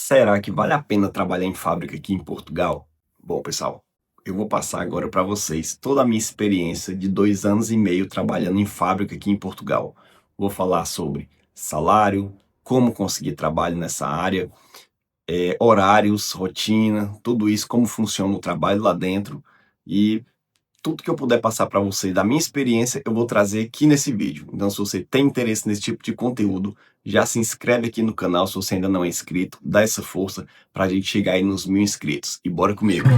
Será que vale a pena trabalhar em fábrica aqui em Portugal? Bom, pessoal, eu vou passar agora para vocês toda a minha experiência de 2 anos e meio trabalhando em fábrica aqui em Portugal. Vou falar sobre salário, como conseguir trabalho nessa área, horários, rotina, tudo isso, como funciona o trabalho lá dentro e tudo que eu puder passar para você da minha experiência, eu vou trazer aqui nesse vídeo. Então, se você tem interesse nesse tipo de conteúdo, já se inscreve aqui no canal se você ainda não é inscrito, dá essa força para a gente chegar aí nos 1.000 inscritos. E bora comigo!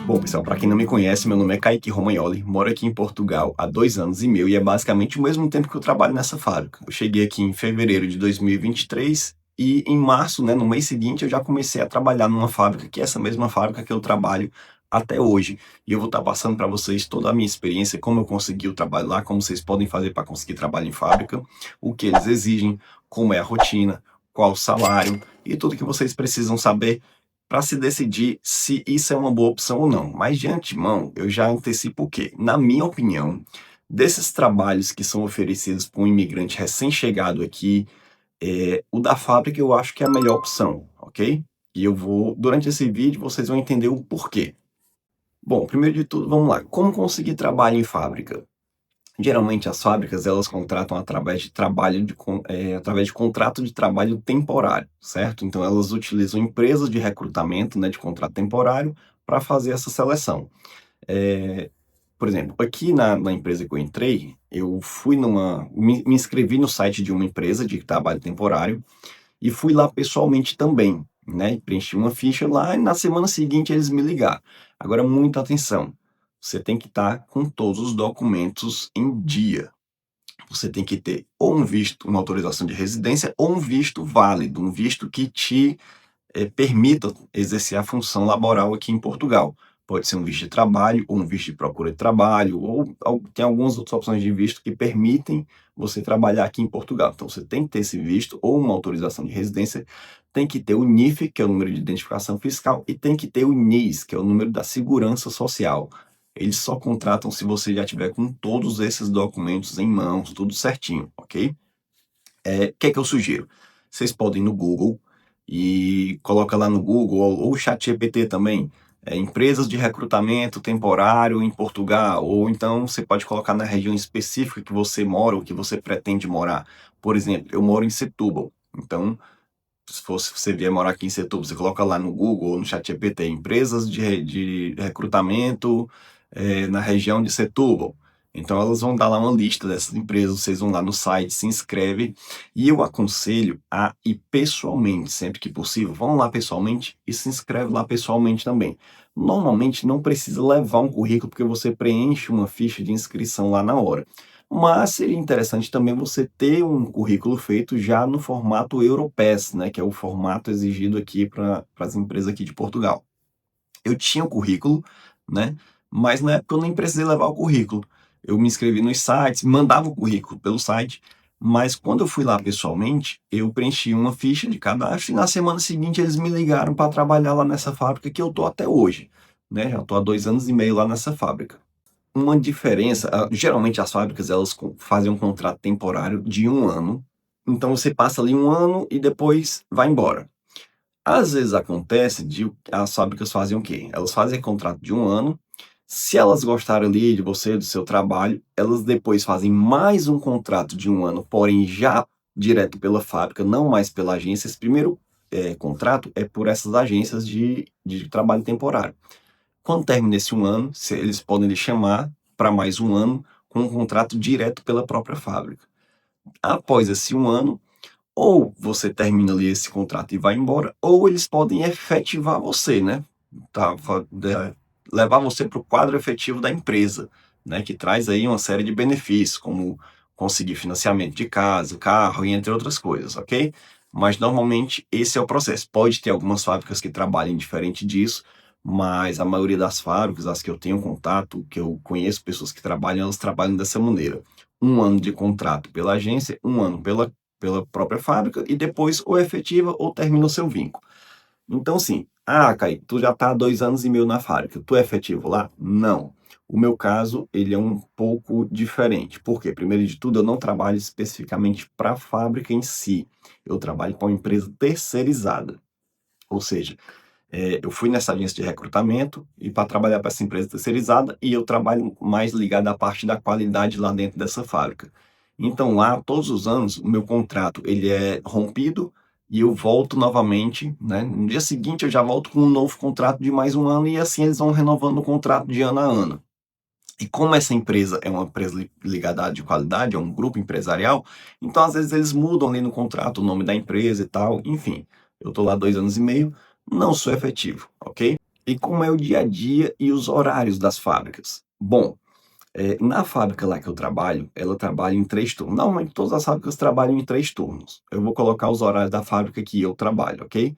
Bom, pessoal, para quem não me conhece, meu nome é Kaique Romagnoli, moro aqui em Portugal há 2 anos e meio e é basicamente o mesmo tempo que eu trabalho nessa fábrica. Eu cheguei aqui em fevereiro de 2023 e em março, né, no mês seguinte, eu já comecei a trabalhar numa fábrica, que é essa mesma fábrica que eu trabalho até hoje. E eu vou estar passando para vocês toda a minha experiência, como eu consegui o trabalho lá, como vocês podem fazer para conseguir trabalho em fábrica, o que eles exigem, como é a rotina, qual o salário e tudo que vocês precisam saber para se decidir se isso é uma boa opção ou não. Mas de antemão, eu já antecipo o quê? Na minha opinião, desses trabalhos que são oferecidos para um imigrante recém-chegado aqui, o da fábrica eu acho que é a melhor opção, ok? E eu vou, durante esse vídeo, vocês vão entender o porquê. Bom, primeiro de tudo, vamos lá. Como conseguir trabalho em fábrica? Geralmente as fábricas elas contratam através de através de contrato de trabalho temporário, certo? Então elas utilizam empresas de recrutamento, né, de contrato temporário para fazer essa seleção. Eh, por exemplo, aqui na empresa que eu entrei, eu fui me inscrevi no site de uma empresa de trabalho temporário e fui lá pessoalmente também, né? Preenchi uma ficha lá e na semana seguinte eles me ligaram. Agora, muita atenção. Você tem que estar com todos os documentos em dia. Você tem que ter ou um visto, uma autorização de residência, ou um visto válido, um visto que te permita exercer a função laboral aqui em Portugal. Pode ser um visto de trabalho, ou um visto de procura de trabalho, ou tem algumas outras opções de visto que permitem você trabalhar aqui em Portugal. Então, você tem que ter esse visto, ou uma autorização de residência, tem que ter o NIF, que é o número de identificação fiscal, e tem que ter o NIS, que é o número da segurança social. Eles só contratam se você já tiver com todos esses documentos em mãos, tudo certinho, ok? O que é que eu sugiro? Vocês podem ir no Google e coloca lá no Google, ou o ChatGPT também, empresas de recrutamento temporário em Portugal, ou então você pode colocar na região específica que você mora ou que você pretende morar. Por exemplo, eu moro em Setúbal, então se você vier morar aqui em Setúbal, você coloca lá no Google ou no ChatGPT, empresas de recrutamento na região de Setúbal. Então elas vão dar lá uma lista dessas empresas, vocês vão lá no site, se inscreve, e eu aconselho a ir pessoalmente, sempre que possível, vão lá pessoalmente e se inscreve lá pessoalmente também. Normalmente não precisa levar um currículo, porque você preenche uma ficha de inscrição lá na hora. Mas seria interessante também você ter um currículo feito já no formato Europass, né, que é o formato exigido aqui para as empresas aqui de Portugal. Eu tinha o currículo, né, mas na época eu nem precisei levar o currículo. Eu me inscrevi nos sites, mandava o currículo pelo site, mas quando eu fui lá pessoalmente, eu preenchi uma ficha de cadastro e na semana seguinte eles me ligaram para trabalhar lá nessa fábrica que eu tô até hoje, né? Já tô há 2 anos e meio lá nessa fábrica. Uma diferença, geralmente as fábricas elas fazem um contrato temporário de 1 ano, então você passa ali 1 ano e depois vai embora. Às vezes acontece de as fábricas fazem o quê? Elas fazem contrato de 1 ano, se elas gostarem ali de você, do seu trabalho, elas depois fazem mais um contrato de 1 ano, porém já direto pela fábrica, não mais pela agência. Esse primeiro contrato é por essas agências de trabalho temporário. Quando termina esse 1 ano, eles podem lhe chamar para mais 1 ano com um contrato direto pela própria fábrica. Após esse 1 ano, ou você termina ali esse contrato e vai embora, ou eles podem efetivar você, né? Tá, levar você para o quadro efetivo da empresa, né? Que traz aí uma série de benefícios, como conseguir financiamento de casa, carro e entre outras coisas, ok? Mas normalmente esse é o processo. Pode ter algumas fábricas que trabalhem diferente disso, mas a maioria das fábricas, as que eu tenho contato, que eu conheço pessoas que trabalham, elas trabalham dessa maneira. 1 ano de contrato pela agência, 1 ano pela própria fábrica, e depois ou efetiva ou termina o seu vínculo. Então, assim, Ah, Kaique, tu já está há 2 anos e meio na fábrica, tu é efetivo lá? Não. O meu caso, ele é um pouco diferente. Por quê? Primeiro de tudo, eu não trabalho especificamente para a fábrica em si. Eu trabalho para uma empresa terceirizada. Ou seja, eu fui nessa agência de recrutamento e para trabalhar para essa empresa terceirizada e eu trabalho mais ligado à parte da qualidade lá dentro dessa fábrica. Então lá, todos os anos, o meu contrato ele é rompido e eu volto novamente, né? No dia seguinte eu já volto com um novo contrato de mais um ano e assim eles vão renovando o contrato de ano a ano. E como essa empresa é uma empresa ligada à área de qualidade, é um grupo empresarial, então às vezes eles mudam ali no contrato o nome da empresa e tal, enfim. Eu estou lá 2 anos e meio, não sou efetivo, ok? E como é o dia a dia e os horários das fábricas? Bom, na fábrica lá que eu trabalho, ela trabalha em 3 turnos. Normalmente todas as fábricas trabalham em 3 turnos. Eu vou colocar os horários da fábrica que eu trabalho, ok?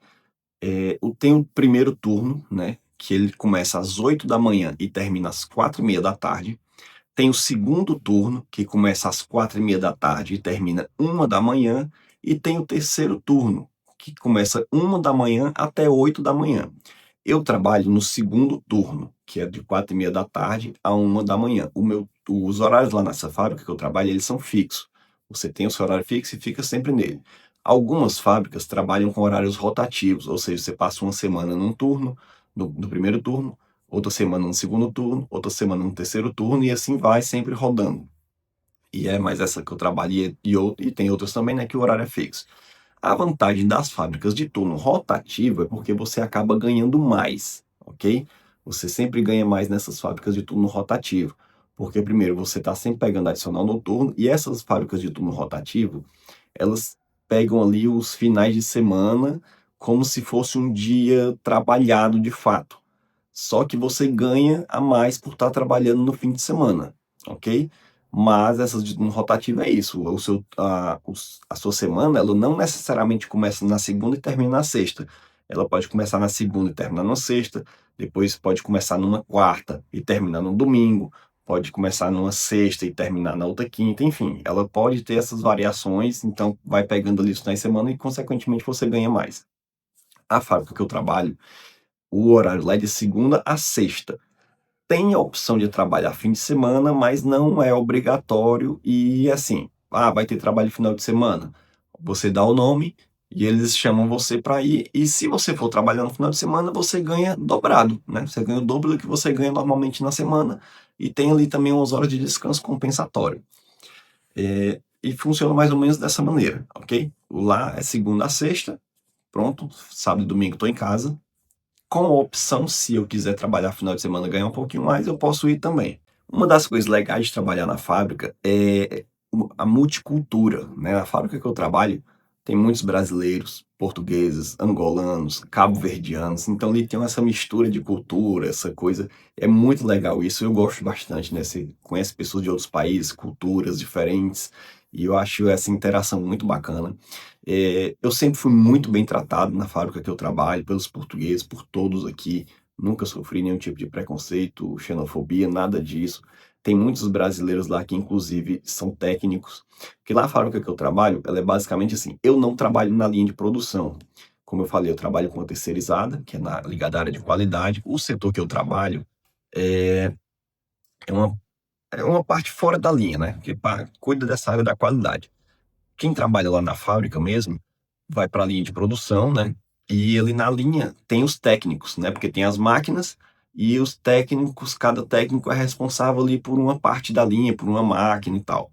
Tem o primeiro turno, né? Que ele começa às 8 da manhã e termina às 4h30 da tarde. Tem o segundo turno, que começa às 4h30 da tarde e termina 1 da manhã. E tem o terceiro turno, que começa 1 da manhã até 8 da manhã. Eu trabalho no segundo turno, que é de 4h30 da tarde a 1 da manhã. Os horários lá nessa fábrica que eu trabalho, eles são fixos. Você tem o seu horário fixo e fica sempre nele. Algumas fábricas trabalham com horários rotativos, ou seja, você passa uma semana num turno, no primeiro turno, outra semana no segundo turno, outra semana no terceiro turno, e assim vai sempre rodando. E é mais essa que eu trabalho, e tem outras também, né, que o horário é fixo. A vantagem das fábricas de turno rotativo é porque você acaba ganhando mais, ok? Você sempre ganha mais nessas fábricas de turno rotativo, porque primeiro você está sempre pegando adicional noturno, e essas fábricas de turno rotativo, elas pegam ali os finais de semana como se fosse um dia trabalhado de fato. Só que você ganha a mais por estar trabalhando no fim de semana, ok? Mas essas de turno rotativo é isso. A sua semana, ela não necessariamente começa na segunda e termina na sexta. Ela pode começar na segunda e terminar na sexta, depois pode começar numa quarta e terminar no domingo, pode começar numa sexta e terminar na outra quinta, enfim, ela pode ter essas variações, então vai pegando ali isso na semana e, consequentemente, você ganha mais. A fábrica que eu trabalho, o horário lá é de segunda a sexta. Tem a opção de trabalhar fim de semana, mas não é obrigatório e assim, vai ter trabalho final de semana. Você dá o nome e eles chamam você para ir. E se você for trabalhar no final de semana, você ganha dobrado, né? Você ganha o dobro do que você ganha normalmente na semana e tem ali também umas horas de descanso compensatório. E funciona mais ou menos dessa maneira, ok? Lá é segunda a sexta, pronto, sábado e domingo estou em casa. Com a opção, se eu quiser trabalhar final de semana e ganhar um pouquinho mais, eu posso ir também. Uma das coisas legais de trabalhar na fábrica é a multicultura, né? A fábrica que eu trabalho tem muitos brasileiros, portugueses, angolanos, cabo-verdianos, então ali tem essa mistura de cultura, essa coisa. É muito legal isso, eu gosto bastante, né? Você conhece pessoas de outros países, culturas diferentes, e eu acho essa interação muito bacana. Eu sempre fui muito bem tratado na fábrica que eu trabalho, pelos portugueses, por todos aqui. Nunca sofri nenhum tipo de preconceito, xenofobia, nada disso. Tem muitos brasileiros lá que, inclusive, são técnicos. Porque lá a fábrica que eu trabalho, ela é basicamente assim: eu não trabalho na linha de produção. Como eu falei, eu trabalho com a terceirizada, que é ligada à área de qualidade. O setor que eu trabalho é, é uma, é uma parte fora da linha, né? Que cuida dessa área da qualidade. Quem trabalha lá na fábrica mesmo vai para a linha de produção, né? E ali na linha tem os técnicos, né? Porque tem as máquinas e os técnicos, cada técnico é responsável ali por uma parte da linha, por uma máquina e tal.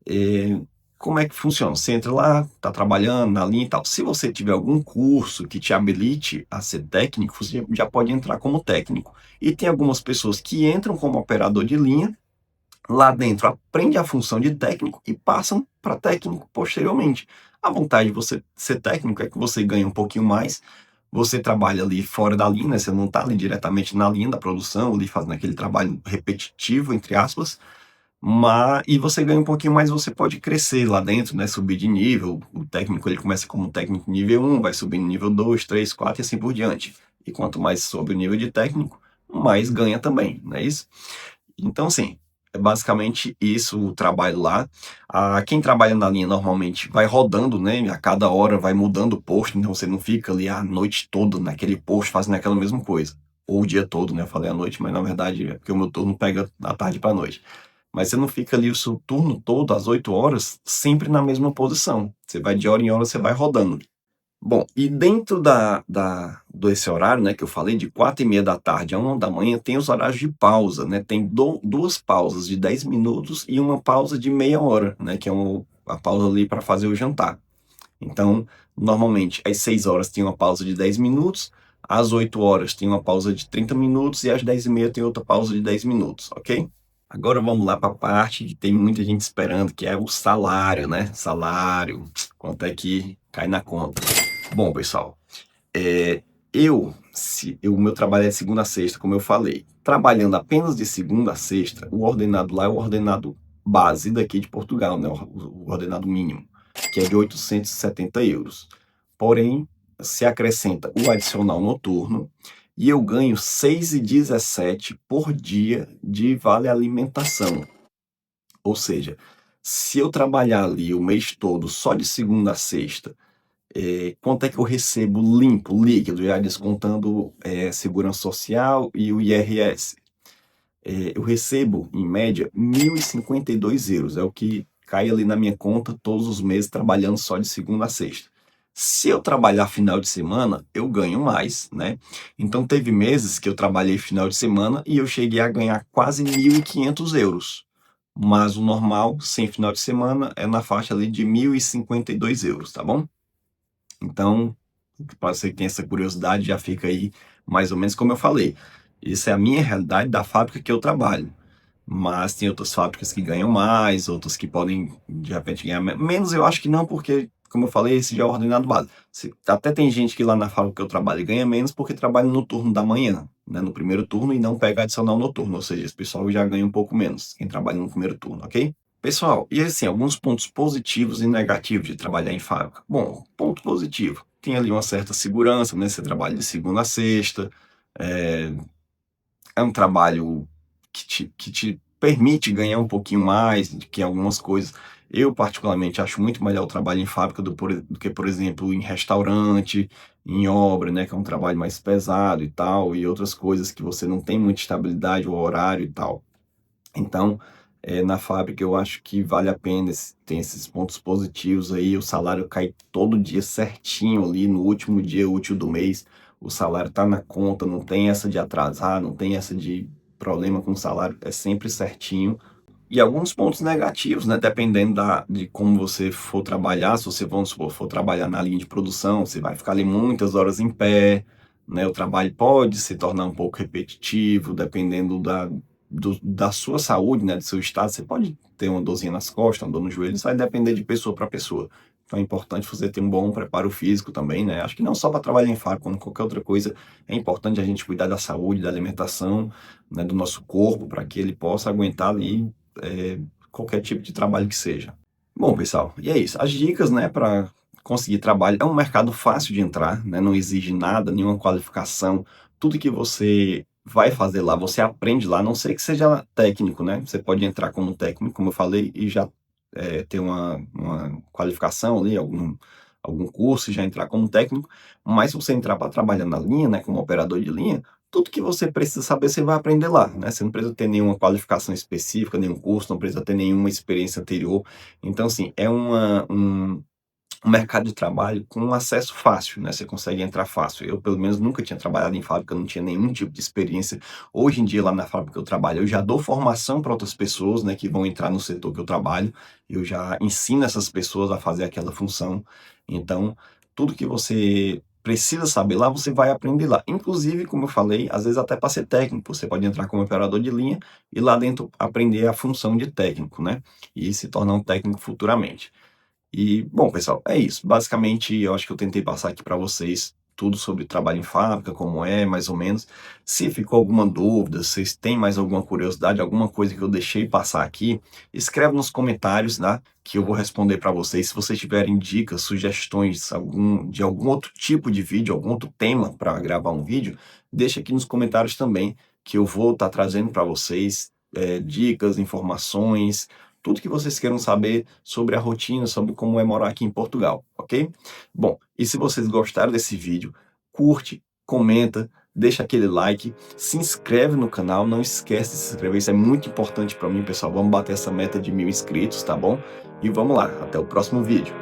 É, como é que funciona? Você entra lá, tá trabalhando na linha e tal. Se você tiver algum curso que te habilite a ser técnico, você já pode entrar como técnico. E tem algumas pessoas que entram como operador de linha, lá dentro aprende a função de técnico e passam para técnico posteriormente. A vantagem de você ser técnico é que você ganha um pouquinho mais, você trabalha ali fora da linha, né? Você não está ali diretamente na linha da produção, ali fazendo aquele trabalho repetitivo, entre aspas, e você ganha um pouquinho mais, você pode crescer lá dentro, né? Subir de nível. O técnico ele começa como técnico nível 1, vai subindo nível 2, 3, 4 e assim por diante. E quanto mais sobe o nível de técnico, mais ganha também, não é isso? Então, assim, É basicamente isso o trabalho lá. Quem trabalha na linha normalmente vai rodando, né? A cada hora vai mudando o posto, então você não fica ali a noite toda naquele posto fazendo aquela mesma coisa. Ou o dia todo, né? Eu falei à noite, mas na verdade é porque o meu turno pega da tarde para noite. Mas você não fica ali o seu turno todo, às 8 horas, sempre na mesma posição. Você vai de hora em hora, você vai rodando. Bom, e dentro desse horário, né, que eu falei, de 4h30 da tarde a 1 da manhã, tem os horários de pausa, né? Tem duas pausas de 10 minutos e uma pausa de meia hora, né? Que é a pausa ali para fazer o jantar. Então, normalmente, às 6 horas tem uma pausa de 10 minutos, às 8 horas tem uma pausa de 30 minutos e às 10h30 tem outra pausa de 10 minutos, ok? Agora vamos lá para a parte que tem muita gente esperando, que é o salário, né? Salário, quanto é que cai na conta. Bom, pessoal, é, o meu trabalho é de segunda a sexta, como eu falei. Trabalhando apenas de segunda a sexta, o ordenado lá é o ordenado base daqui de Portugal, né? O ordenado mínimo, que é de 870 euros. Porém, se acrescenta o adicional noturno e eu ganho 6,17 por dia de vale alimentação. Ou seja, se eu trabalhar ali o mês todo só de segunda a sexta, quanto é que eu recebo limpo, líquido, já descontando segurança social e o IRS? Eu recebo, em média, 1.052 euros. É o que cai ali na minha conta todos os meses, trabalhando só de segunda a sexta. Se eu trabalhar final de semana, eu ganho mais, né? Então, teve meses que eu trabalhei final de semana e eu cheguei a ganhar quase 1.500 euros. Mas o normal, sem final de semana, é na faixa ali de 1.052 euros, tá bom? Então, para você que tem essa curiosidade, já fica aí mais ou menos como eu falei. Isso é a minha realidade da fábrica que eu trabalho. Mas tem outras fábricas que ganham mais, outras que podem, de repente, ganhar menos. Eu acho que não, porque, como eu falei, esse já é o ordenado básico. Até tem gente que lá na fábrica que eu trabalho ganha menos porque trabalha no turno da manhã, né, no primeiro turno, e não pega adicional noturno. Ou seja, esse pessoal já ganha um pouco menos, quem trabalha no primeiro turno, ok? Pessoal, e assim, alguns pontos positivos e negativos de trabalhar em fábrica. Bom, ponto positivo, tem ali uma certa segurança, né? Você trabalha de segunda a sexta, é, é um trabalho que te permite ganhar um pouquinho mais do que algumas coisas. Eu, particularmente, acho muito melhor o trabalho em fábrica do que, por exemplo, em restaurante, em obra, né? Que é um trabalho mais pesado e tal, e outras coisas que você não tem muita estabilidade, o horário e tal. Então, na fábrica eu acho que vale a pena, tem esses pontos positivos aí, o salário cai todo dia certinho ali no último dia útil do mês, o salário tá na conta, não tem essa de atrasar, não tem essa de problema com o salário, é sempre certinho. E alguns pontos negativos, né, dependendo de como você for trabalhar, se você, vamos supor, for trabalhar na linha de produção, você vai ficar ali muitas horas em pé, né, o trabalho pode se tornar um pouco repetitivo, dependendo da sua saúde, né, do seu estado, você pode ter uma dorzinha nas costas, uma dor no joelho, isso vai depender de pessoa para pessoa. Então é importante você ter um bom preparo físico também, né, acho que não só para trabalhar em fábrica, como qualquer outra coisa, é importante a gente cuidar da saúde, da alimentação, né, do nosso corpo, para que ele possa aguentar ali é, qualquer tipo de trabalho que seja. Bom, pessoal, e é isso. As dicas, né, para conseguir trabalho. É um mercado fácil de entrar, né, não exige nada, nenhuma qualificação. Tudo que você vai fazer lá, você aprende lá, a não sei que seja técnico, né? Você pode entrar como técnico, como eu falei, e já ter uma qualificação ali, algum curso, e já entrar como técnico. Mas se você entrar para trabalhar na linha, né, como operador de linha, tudo que você precisa saber, você vai aprender lá, né? Você não precisa ter nenhuma qualificação específica, nenhum curso, não precisa ter nenhuma experiência anterior. Então, assim, é um mercado de trabalho com um acesso fácil, né? Você consegue entrar fácil. Eu, pelo menos, nunca tinha trabalhado em fábrica, não tinha nenhum tipo de experiência. Hoje em dia, lá na fábrica que eu trabalho, eu já dou formação para outras pessoas, né, que vão entrar no setor que eu trabalho. Eu já ensino essas pessoas a fazer aquela função. Então, tudo que você precisa saber lá, você vai aprender lá. Inclusive, como eu falei, às vezes até para ser técnico, você pode entrar como operador de linha e lá dentro aprender a função de técnico, né? E se tornar um técnico futuramente. E, bom, pessoal, é isso. Basicamente, eu acho que eu tentei passar aqui para vocês tudo sobre trabalho em fábrica, como é, mais ou menos. Se ficou alguma dúvida, se vocês têm mais alguma curiosidade, alguma coisa que eu deixei passar aqui, escreve nos comentários, né, que eu vou responder para vocês. Se vocês tiverem dicas, sugestões de algum outro tipo de vídeo, algum outro tema para gravar um vídeo, deixa aqui nos comentários também, que eu vou estar trazendo para vocês dicas, informações, tudo que vocês queiram saber sobre a rotina, sobre como é morar aqui em Portugal, ok? Bom, e se vocês gostaram desse vídeo, curte, comenta, deixa aquele like, se inscreve no canal, não esquece de se inscrever, isso é muito importante para mim, pessoal. Vamos bater essa meta de 1000 inscritos, tá bom? E vamos lá, até o próximo vídeo.